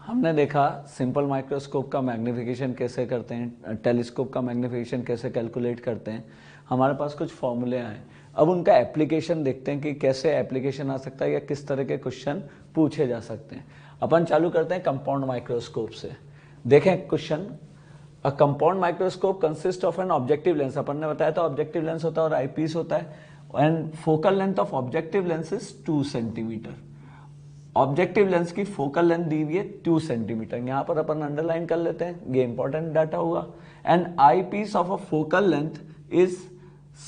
हमने देखा simple microscope का मैग्नीफिकेशन कैसे करते हैं, टेलीस्कोप का मैग्नीफिकेशन कैसे कैलकुलेट करते हैं। हमारे पास कुछ फॉर्मूले आए, अब उनका एप्लीकेशन देखते हैं कि कैसे एप्लीकेशन आ सकता है या किस तरह के क्वेश्चन पूछे जा सकते हैं। अपन चालू करते हैं कंपाउंड माइक्रोस्कोप से। देखें question, a compound microscope consist of an objective lens. अपन ने बताया था ऑब्जेक्टिव लेंस होता है और आईपीस होता है, and focal length of objective lens is 2 centimetre. Objective lens की फोकल लेंथ दी हुई है 2 सेंटीमीटर। यहां पर अपन अंडरलाइन कर लेते हैं, ये इंपॉर्टेंट डाटा हुआ। And eyepiece of a focal length is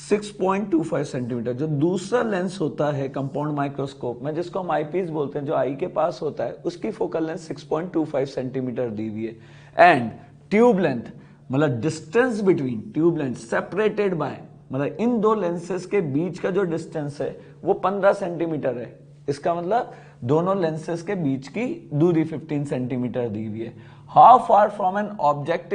6.25 centimetre. जो दूसरा लेंस होता है कंपाउंड माइक्रोस्कोप में, जिसको हम आई पीस बोलते हैं, जो आई के पास होता है, उसकी फोकल लेंथ 6.25 सेंटीमीटर दी हुई है। एंड ट्यूब लेंथ, मतलब distance between tube length separated by, मतलब इन दो लेंसेज के बीच का जो डिस्टेंस है वो 15 सेंटीमीटर है। इसका मतलब दोनों लेंसेज के बीच की दूरी 15 सेंटीमीटर दी हुई है। How far from an object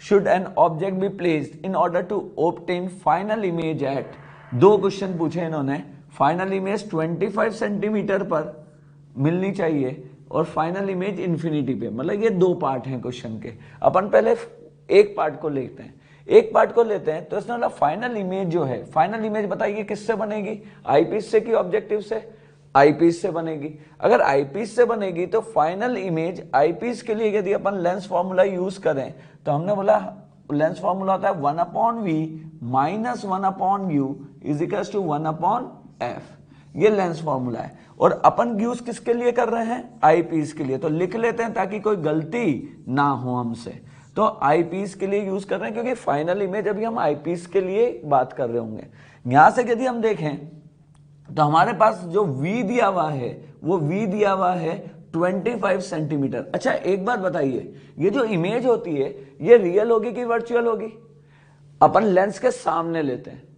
should an object be placed in order to obtain final image at. दो क्वेश्चन पूछे इन्होंने। फाइनल इमेज 25 सेंटीमीटर पर मिलनी चाहिए और फाइनल इमेज इंफिनिटी पे। मतलब ये दो पार्ट हैं क्वेश्चन के। अपन पहले एक पार्ट को लेते हैं, एक पार्ट को लेते हैं। तो इसने बोला फाइनल इमेज जो है, फाइनल इमेज बताइए किससे बनेगी, आईपीस से कि ऑब्जेक्टिव से? आईपीस से बनेगी। अगर आईपीस से बनेगी तो फाइनल इमेज आईपीस के लिए यदि अपन लेंस फॉर्मूला यूज करें तो हमने बोला लेंस फॉर्मूला होता है 1/v minus 1/u is equals to 1/f। ये लेंस फॉर्मूला है और अपन यूज किसके लिए कर रहे हैं? आईपीस के लिए। तो लिख लेते हैं ताकि कोई गलती ना हो हमसे। तो आईपीस के लिए यूज कर रहे हैं क्योंकि फाइनल इमेज अभी हम आईपीस के लिए बात कर रहे होंगे। यहां से यदि हम देखें तो हमारे पास जो v दिया हुआ है वो v दिया हुआ है 25 सेंटीमीटर। अच्छा एक बात बताइए, ये जो इमेज होती है ये रियल होगी कि वर्चुअल होगी? अपन लेंस के सामने लेते हैं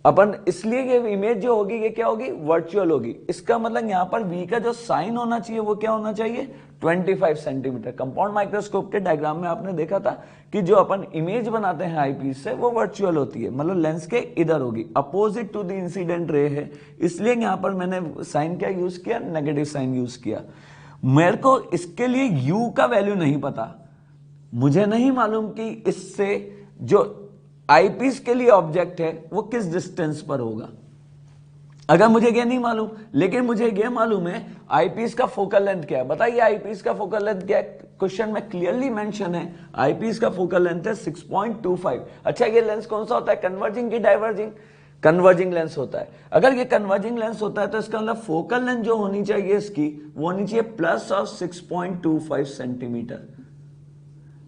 अपन, इसलिए ये इमेज जो होगी ये क्या होगी? वर्चुअल होगी। इसका मतलब यहां पर v का जो साइन होना चाहिए वो क्या होना चाहिए? 25 सेंटीमीटर। कंपाउंड माइक्रोस्कोप के डायग्राम में आपने देखा था कि जो अपन इमेज बनाते हैं आईपीस से वो वर्चुअल होती है, मतलब लेंस के इधर होगी, opposite to the incident ray है। इसलिए यहां पर मैंने साइन क्या यूज किया? नेगेटिव साइन यूज किया। मेरे को इसके लिए u का वैल्यू नहीं पता, मुझे नहीं मालूम कि इससे जो आईपीस के लिए ऑब्जेक्ट है वो किस डिस्टेंस पर होगा। अगर मुझे ये नहीं मालूम, लेकिन मुझे ये मालूम है आईपीस का फोकल लेंथ क्या है। बताइए आईपीस का फोकल लेंथ क्या है? क्वेश्चन में क्लियरली मेंशन है आईपीस का फोकल लेंथ है 6.25। अच्छा ये लेंस कौन सा होता है? कन्वर्जिंग की डाइवर्जिंग? कन्वर्जिंग लेंस होता है। अगर ये कन्वर्जिंग लेंस होता है तो इसका मतलब फोकल लेंथ जो होनी चाहिए इसकी वो होनी चाहिए प्लस ऑफ 6.25 सेंटीमीटर।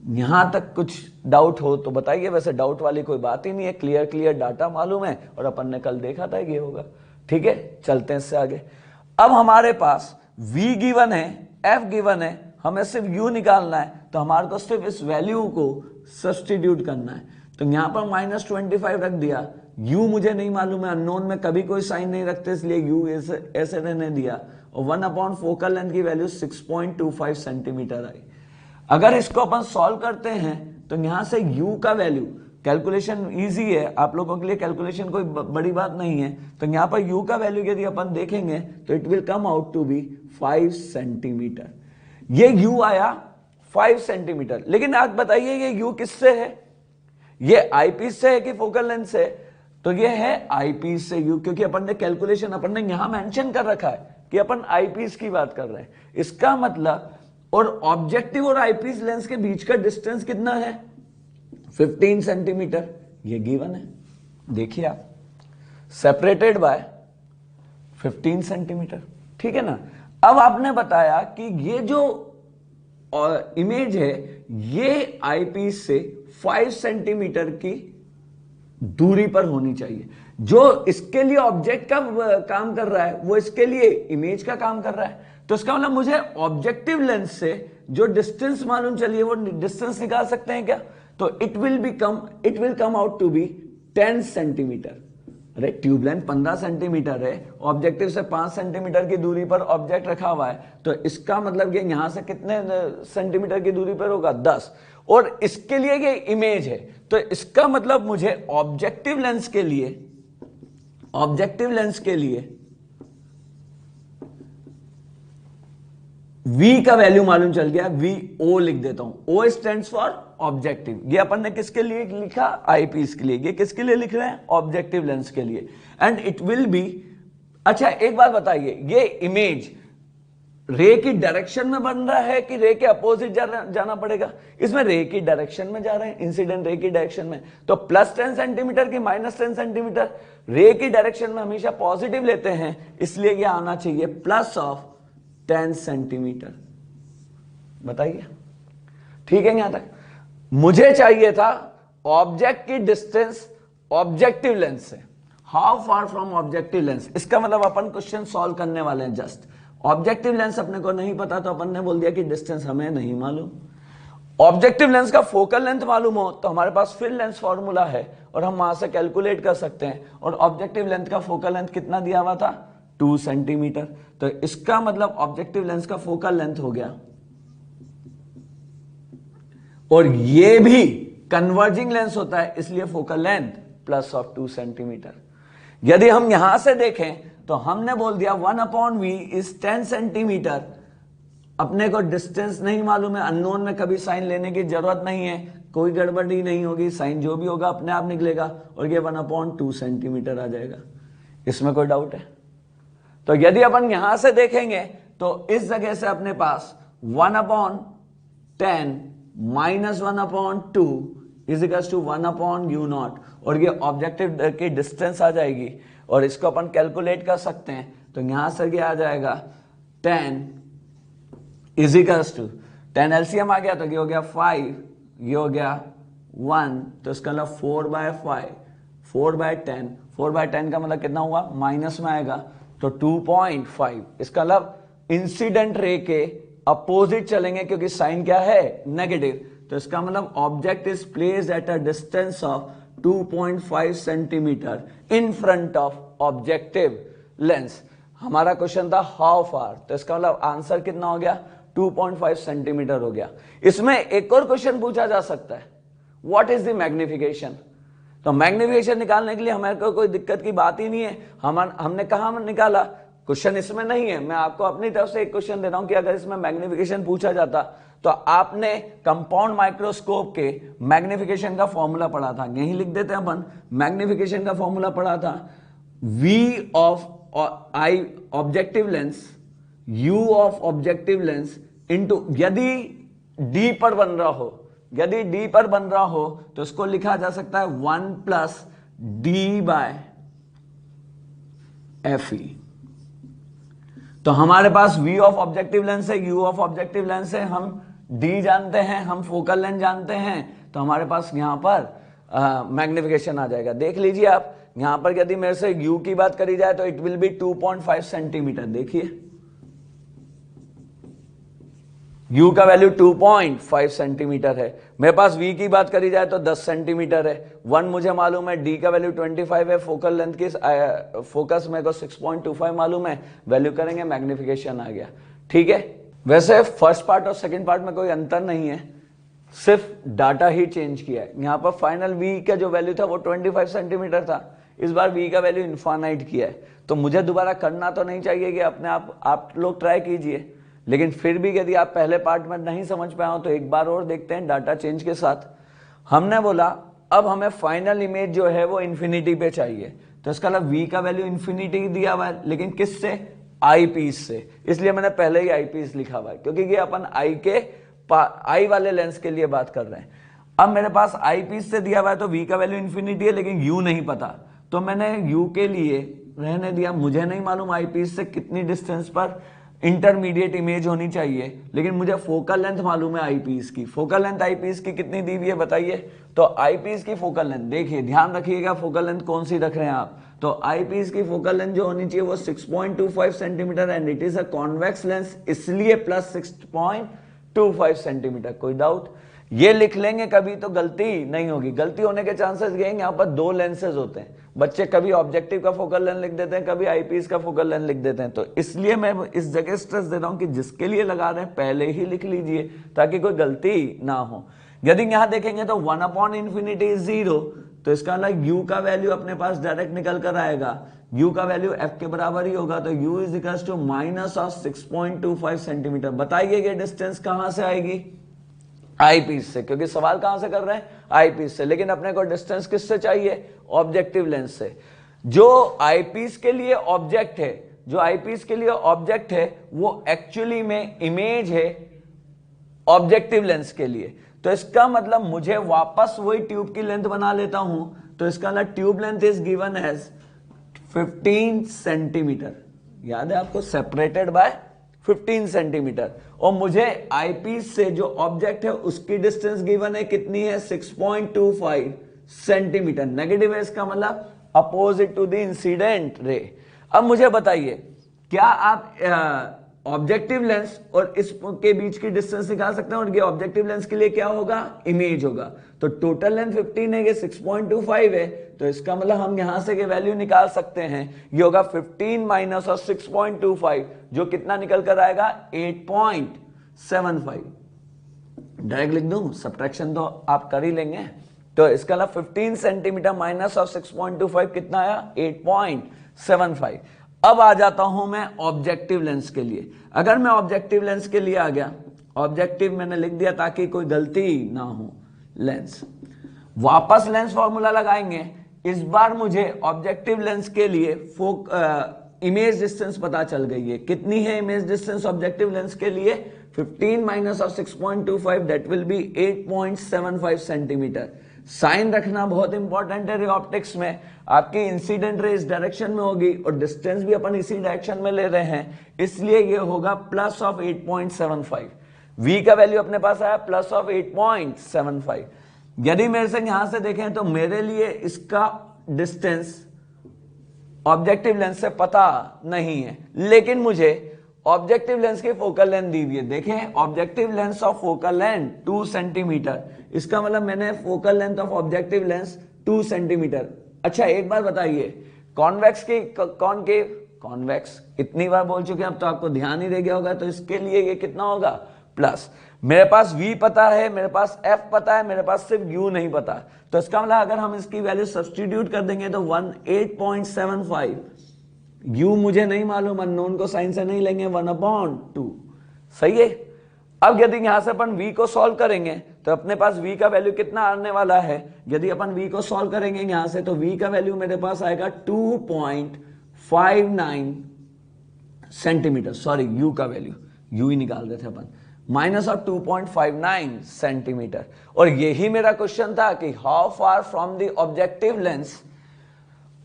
यहां तक कुछ डाउट हो तो बताइए, वैसे डाउट वाली कोई बात ही नहीं है, क्लियर डाटा मालूम है और अपन ने कल देखा था ये होगा। ठीक है, चलते हैं इससे आगे। अब हमारे पास v गिवन है, f गिवन है, हमें सिर्फ u निकालना है, तो हमारे को सिर्फ इस वैल्यू को सब्स्टिट्यूट करना है। तो यहां पर -25 रख दिया, u मुझे नहीं मालूम है, अननोन में कभी कोई साइन नहीं रखते इसलिए u ऐसे रहने दिया, और 1/, फोकल लेंथ की वैल्यू 6.25 सेंटीमीटर आई। अगर इसको अपन सॉल्व करते हैं तो यहां से u का वैल्यू, कैलकुलेशन इजी है आप लोगों के लिए, कैलकुलेशन कोई बड़ी बात नहीं है। तो यहां पर u का वैल्यू यदि अपन देखेंगे तो it will come out to be 5 centimetre. ये u आया 5 सेंटीमीटर। लेकिन आप बताइए ये u किससे है? ये आईपीस से है कि फोकल लेंथ से? तो ये है आईपीस से u, क्योंकि अपन ने कैलकुलेशन अपन ने यहां मेंशन कर रखा है कि अपन आईपीस की बात कर रहे हैं। इसका मतलब, और ऑब्जेक्टिव और आईपीस लेंस के बीच का डिस्टेंस कितना है? 15 सेंटीमीटर। ये गिवन है, देखिए आप, सेपरेटेड बाय 15 सेंटीमीटर। ठीक है ना। अब आपने बताया कि ये जो इमेज है ये आईपीस से 5 सेंटीमीटर की दूरी पर होनी चाहिए। जो इसके लिए ऑब्जेक्ट का काम कर रहा है वो इसके लिए इमेज का काम कर रहा है। तो इसका मतलब मुझे ऑब्जेक्टिव लेंस से जो डिस्टेंस मालूम चलिए वो डिस्टेंस निकाल सकते हैं क्या? तो it will come out to be 10 centimetre. अरे ट्यूब लेंथ 15 सेंटीमीटर है, ऑब्जेक्टिव से 5 सेंटीमीटर की दूरी पर ऑब्जेक्ट रखा हुआ है, तो इसका मतलब ये यहां से कितने सेंटीमीटर की दूरी पर होगा? 10। और इसके लिए ये इमेज है, तो इसका मतलब मुझे ऑब्जेक्टिव लेंस के लिए V का वैल्यू मालूम चल गया, VO लिख देता हूं, O स्टैंड्स फॉर ऑब्जेक्टिव। ये अपन ने किसके लिए लिखा, आईपीस के लिए। ये किसके लिए लिख रहे हैं, ऑब्जेक्टिव लेंस के लिए। एंड इट विल बी, अच्छा एक बात बताइए, ये इमेज रे की डायरेक्शन में बन रहा है कि रे के अपोजिट जाना पड़ेगा? इसमें रे की डायरेक्शन में जा रहे हैं, इंसिडेंट रे की डायरेक्शन में, तो +10 सेंटीमीटर की -10 सेंटीमीटर। रे की डायरेक्शन में हमेशा पॉजिटिव लेते हैं, इसलिए ये आना चाहिए +10 सेंटीमीटर। बताइए, ठीक है? यहां तक मुझे चाहिए था ऑब्जेक्ट की डिस्टेंस ऑब्जेक्टिव लेंस से, how far from objective lens. इसका मतलब अपन क्वेश्चन सॉल्व करने वाले हैं। जस्ट ऑब्जेक्टिव लेंस अपने को नहीं पता तो अपन ने बोल दिया कि डिस्टेंस हमें नहीं मालूम। ऑब्जेक्टिव लेंस का फोकल लेंथ मालूम हो तो हमारे पास फिर लेंस फॉर्मूला है और हम वहां से कैलकुलेट कर सकते हैं। और ऑब्जेक्टिव लेंथ का फोकल लेंथ कितना दिया हुआ था, 2 सेंटीमीटर। तो इसका मतलब ऑब्जेक्टिव लेंस का फोकल लेंथ हो गया, और ये भी कन्वर्जिंग लेंस होता है, इसलिए फोकल लेंथ +2 सेंटीमीटर। यदि हम यहां से देखें तो हमने बोल दिया 1/v इज 10 सेंटीमीटर। अपने को डिस्टेंस नहीं मालूम है, अननोन में कभी साइन लेने की जरूरत नहीं है, कोई गड़बड़ी नहीं होगी, साइन जो भी होगा अपने आप निकलेगा, और ये 1/2 सेंटीमीटर आ जाएगा। इसमें कोई डाउट है? तो यदि अपन यहां से देखेंगे तो इस जगह से अपने पास 1/10 -1/2 इज इक्वल टू 1/u0, और ये ऑब्जेक्टिव की डिस्टेंस आ जाएगी, और इसको अपन कैलकुलेट कर सकते हैं। तो यहां से क्या आ जाएगा, 10 इज इक्वल टू 10 एलसीएम आ गया, तो ये हो गया 5, ये हो गया 1, तो इसका मतलब 4/5, 4/10, 4/10 का मतलब कितना हुआ, माइनस में आएगा, तो 2.5। इसका मतलब इंसिडेंट रे के अपोजिट चलेंगे, क्योंकि साइन क्या है, नेगेटिव। तो इसका मतलब object is placed at a distance of 2.5 centimetre in front of objective lens. हमारा क्वेश्चन था हाउ फार, तो इसका मतलब आंसर कितना हो गया, 2.5 सेंटीमीटर हो गया। इसमें एक और क्वेश्चन पूछा जा सकता है, व्हाट इज द मैग्निफिकेशन। तो मैग्निफिकेशन निकालने के लिए हमारे को कोई दिक्कत की बात ही नहीं है। हमने कहा निकाला, क्वेश्चन इसमें नहीं है। मैं आपको अपनी तरफ से एक क्वेश्चन दे रहा हूं कि अगर इसमें मैग्निफिकेशन पूछा जाता तो आपने कंपाउंड माइक्रोस्कोप के मैग्निफिकेशन का फॉर्मूला पढ़ा था, यही लिख देते हैं अपन। मैग्निफिकेशन का फॉर्मूला पढ़ा था, V of I objective lens, U of objective lens into, यदि D पर बन रहा हो, यदि D पर बन रहा हो तो इसको लिखा जा सकता है 1 + D/Fe। तो हमारे पास V ऑफ ऑब्जेक्टिव लेंस है, U ऑफ ऑब्जेक्टिव लेंस है, हम D जानते हैं, हम फोकल लेंथ जानते हैं, तो हमारे पास यहां पर मैग्निफिकेशन आ जाएगा। देख लीजिए आप, यहां पर यदि मेरे से U की बात करी जाए तो इट विल बी 2.5 सेंटीमीटर। देखिए U का वैल्यू 2.5 सेंटीमीटर है। मेरे पास V की बात करी जाए तो 10 सेंटीमीटर है। 1 मुझे मालूम है, D का वैल्यू 25 है, फोकल लेंथ की फोकस मेरे को 6.25 मालूम है, वैल्यू करेंगे, मैग्निफिकेशन आ गया। ठीक है, वैसे फर्स्ट पार्ट और सेकंड पार्ट में कोई अंतर नहीं है, सिर्फ डाटा ही चेंज किया है। यहां पर फाइनल V का जो वैल्यू था वो 25 सेंटीमीटर था, इस बार V का वैल्यू इनफाइनाइट किया है। तो मुझे दोबारा करना तो नहीं चाहिए कि अपने आप लोग ट्राई कीजिए, लेकिन फिर भी यदि आप पहले पार्ट में नहीं समझ पाए हो तो एक बार और देखते हैं डाटा चेंज के साथ। हमने बोला अब हमें फाइनल इमेज जो है वो इन्फिनिटी पे चाहिए, तो इसका मतलब V का वैल्यू इन्फिनिटी दिया हुआ है, लेकिन किससे, आई पीस से। इसलिए मैंने पहले ही आई पीस लिखा हुआ है, क्योंकि ये अपन आई वाले लेंस के लिए बात कर रहे हैं। अब मेरे पास आई पीस से दिया हुआ है तो V का वैल्यू इन्फिनिटी है, लेकिन U नहीं पता, तो मैंने U के लिए रहने दिया। मुझे नहीं मालूम आई पीस से कितनी डिस्टेंस पर इंटरमीडिएट इमेज होनी चाहिए, लेकिन मुझे फोकल लेंथ मालूम है आई पीस की। फोकल लेंथ आई पीस की कितनी दी हुई है बताइए। तो आई पीस की फोकल लेंथ, देखिए ध्यान रखिएगा फोकल लेंथ कौन सी रख रहे हैं आप। तो आई पीस की फोकल लेंथ जो होनी चाहिए वो 6.25 centimetre, and it is a convex lens, इसलिए +6.25 सेंटीमीटर। कोई डाउट? ये लिख लेंगे कभी तो गलती नहीं होगी। गलती होने के चांसेस ये हैं, यहाँ पर 2 लेंसेज होते हैं। बच्चे कभी ऑब्जेक्टिव का फोकल लेंथ लिख देते हैं, कभी आईपीस का फोकल लेंथ लिख देते हैं। तो इसलिए मैं इस जगह स्ट्रेस दे रहा हूं कि जिसके लिए लगा रहे हैं पहले ही लिख लीजिए, ताकि कोई गलती ना हो। यदि यहां देखेंगे तो 1/∞ 0, तो इसका मतलब u का वैल्यू अपने पास डायरेक्ट निकल कर आएगा, u का वैल्यू f के बराबर ही होगा, तो u is equal to minus of 6.25 centimetre. बताइए ये डिस्टेंस कहां से आएगी? आई पीस से, क्योंकि सवाल कहां से कर रहे हैं? आई पीस से, लेकिन अपने को डिस्टेंस किससे चाहिए? ऑब्जेक्टिव लेंस से। जो आई पीस के लिए ऑब्जेक्ट है, जो आई पीस के लिए ऑब्जेक्ट है वो एक्चुअली में इमेज है ऑब्जेक्टिव लेंस के लिए। तो इसका मतलब मुझे वापस वही ट्यूब की लेंथ बना लेता हूं, तो इसका मतलब tube length is given as 15 centimetre, याद है आपको, सेपरेटेड बाय 15 सेंटीमीटर। और मुझे आईपीस से जो ऑब्जेक्ट है उसकी डिस्टेंस गिवन है, कितनी है? 6.25 सेंटीमीटर। नेगेटिव है, इसका मतलब opposite to the incident ray. अब मुझे बताइए, क्या आप ऑब्जेक्टिव लेंस और इसके बीच की डिस्टेंस निकाल सकते हैं? और ये ऑब्जेक्टिव लेंस के लिए क्या होगा? इमेज होगा। तो टोटल लेंथ 15 है, ये 6.25 है, तो इसका मतलब हम यहां से ये वैल्यू निकाल सकते हैं। ये होगा 15 माइनस और 6.25, जो कितना निकल कर आएगा? 8.75। डायरेक्ट लिख दूं, सब्ट्रैक्शन तो आप कर ही लेंगे। तो इसका मतलब 15 सेंटीमीटर माइनस ऑफ 6.25 कितना आया? 8.75। अब आ जाता हूं मैं ऑब्जेक्टिव लेंस के लिए। अगर मैं ऑब्जेक्टिव लेंस के लिए आ गया, ऑब्जेक्टिव मैंने लिख दिया ताकि कोई गलती ना हो, लेंस, वापस लेंस फॉर्मूला लगाएंगे। इस बार मुझे ऑब्जेक्टिव लेंस के लिए इमेज डिस्टेंस पता चल गई है। कितनी है इमेज डिस्टेंस ऑब्जेक्टिव लेंस के लिए? 15 minus of 6.25, that will be 8.75 centimetre. Sign रखना बहुत इंपॉर्टेंट है रे ऑप्टिक्स में। आपकी इंसिडेंट रे इस डायरेक्शन में होगी और डिस्टेंस भी अपन इसी डायरेक्शन में ले रहे हैं, इसलिए ये होगा प्लस ऑफ 8.75। v का वैल्यू अपने पास आया प्लस ऑफ 8.75। यदि मेरे से यहां से देखें तो मेरे लिए इसका डिस्टेंस ऑब्जेक्टिव लेंस से पता नहीं है, लेकिन मुझे ऑब्जेक्टिव लेंस की फोकल लेंथ दी हुई है। देखें, objective lens of focal length 2 centimetre, इसका मतलब मैंने focal length of objective lens 2 centimetre. अच्छा एक बार बताइए, कॉन्वेक्स की कॉनकेव, कॉन्वेक्स इतनी बार बोल चुके हैं, अब तो आपको ध्यान ही रह गया होगा, तो इसके लिए ये कितना होगा? प्लस। मेरे पास v पता है, मेरे पास f पता है, मेरे पास सिर्फ u नहीं पता। तो इसका मतलब अगर हम इसकी वैल्यू सब्स्टिट्यूट कर देंगे तो 8.75, u मुझे नहीं मालूम, अननोन को साइन से नहीं लेंगे, 1/2, सही है। अब यदि यहां से अपन v को सॉल्व करेंगे तो अपने पास v का वैल्यू कितना आने वाला है? यदि अपन v को सॉल्व करेंगे यहां से तो v का वैल्यू मेरे पास आएगा 2.59 सेंटीमीटर। सॉरी, u का वैल्यू, u ही निकाल देते अपन, माइनस ऑफ 2.59 सेंटीमीटर। और यही मेरा क्वेश्चन था कि how far from the objective lens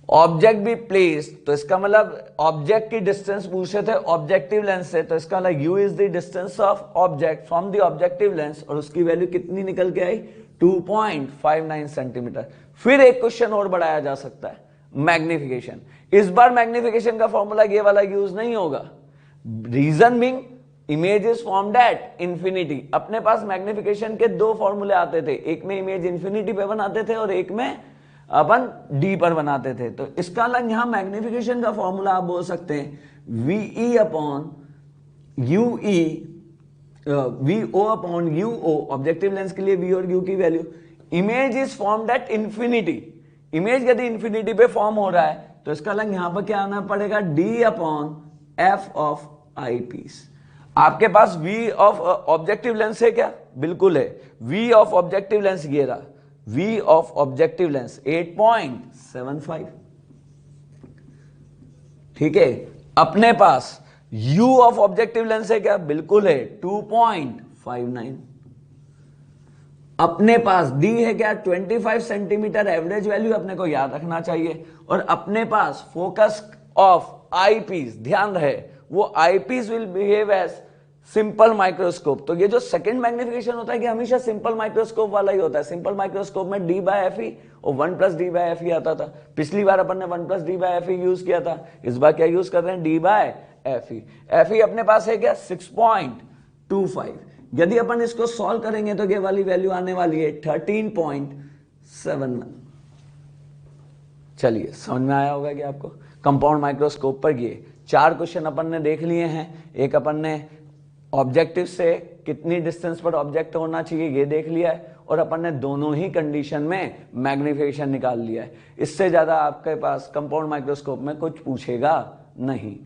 object be place. तो इसका मतलब ऑब्जेक्ट की डिस्टेंस पूछे थे ऑब्जेक्टिव लेंस से, तो इसका मतलब u is the distance of object from the objective lens, और उसकी वैल्यू कितनी निकल के आई? 2.59 सेंटीमीटर। फिर एक क्वेश्चन और बढ़ाया जा सकता है, मैग्निफिकेशन। इस बार मैग्निफिकेशन का फॉर्मूला ये वाला यूज नहीं होगा। Reason being image is formed at infinity. अपने पास मैग्निफिकेशन के दो फॉर्मूले आते थे, एक में इमेज इंफिनिटी पे बनाते थे और एक में अपन डी पर बनाते थे। तो इसका अलग यहां मैग्निफिकेशन का फॉर्मूला आप बोल सकते हैं VE upon UE, VO upon UO, objective lens के लिए V और U की value. Image is formed at infinity, image यदि इंफिनिटी पे फॉर्म हो रहा है तो इसका अलग यहां पर क्या आना पड़ेगा? D upon F of eyepiece. आपके पास V ऑफ ऑब्जेक्टिव लेंस है क्या? बिल्कुल है। V ऑफ ऑब्जेक्टिव लेंस ये रहा, V ऑफ ऑब्जेक्टिव लेंस 8.75, ठीक है। अपने पास U ऑफ ऑब्जेक्टिव लेंस है क्या? बिल्कुल है, 2.59। अपने पास D है क्या? 25 सेंटीमीटर एवरेज वैल्यू अपने को याद रखना चाहिए। और अपने पास फोकस ऑफ आई पीस, ध्यान रहे वो eyepiece will behave as simple microscope. तो ये जो सेकंड मैग्निफिकेशन होता है कि हमेशा सिंपल माइक्रोस्कोप वाला ही होता है। सिंपल माइक्रोस्कोप में D/FE और 1+D/FE आता था। पिछली बार अपन ने 1+D/FE यूज किया था, इस बार क्या यूज कर रहे हैं? D/FE। FE अपने पास है क्या? 6.25। यदि अपन इसको सॉल्व करेंगे तो ये वाली वैल्यू आने वाली है 13.71। चलिए, समझ में आया होगा कि आपको कंपाउंड माइक्रोस्कोप पर ये 4 क्वेश्चन अपन ने देख लिए हैं। एक अपन ने ऑब्जेक्टिव से कितनी डिस्टेंस पर ऑब्जेक्ट होना चाहिए ये देख लिया है, और अपन ने दोनों ही कंडीशन में मैग्नीफिकेशन निकाल लिया है। इससे ज़्यादा आपके पास कंपाउंड माइक्रोस्कोप में कुछ पूछेगा नहीं।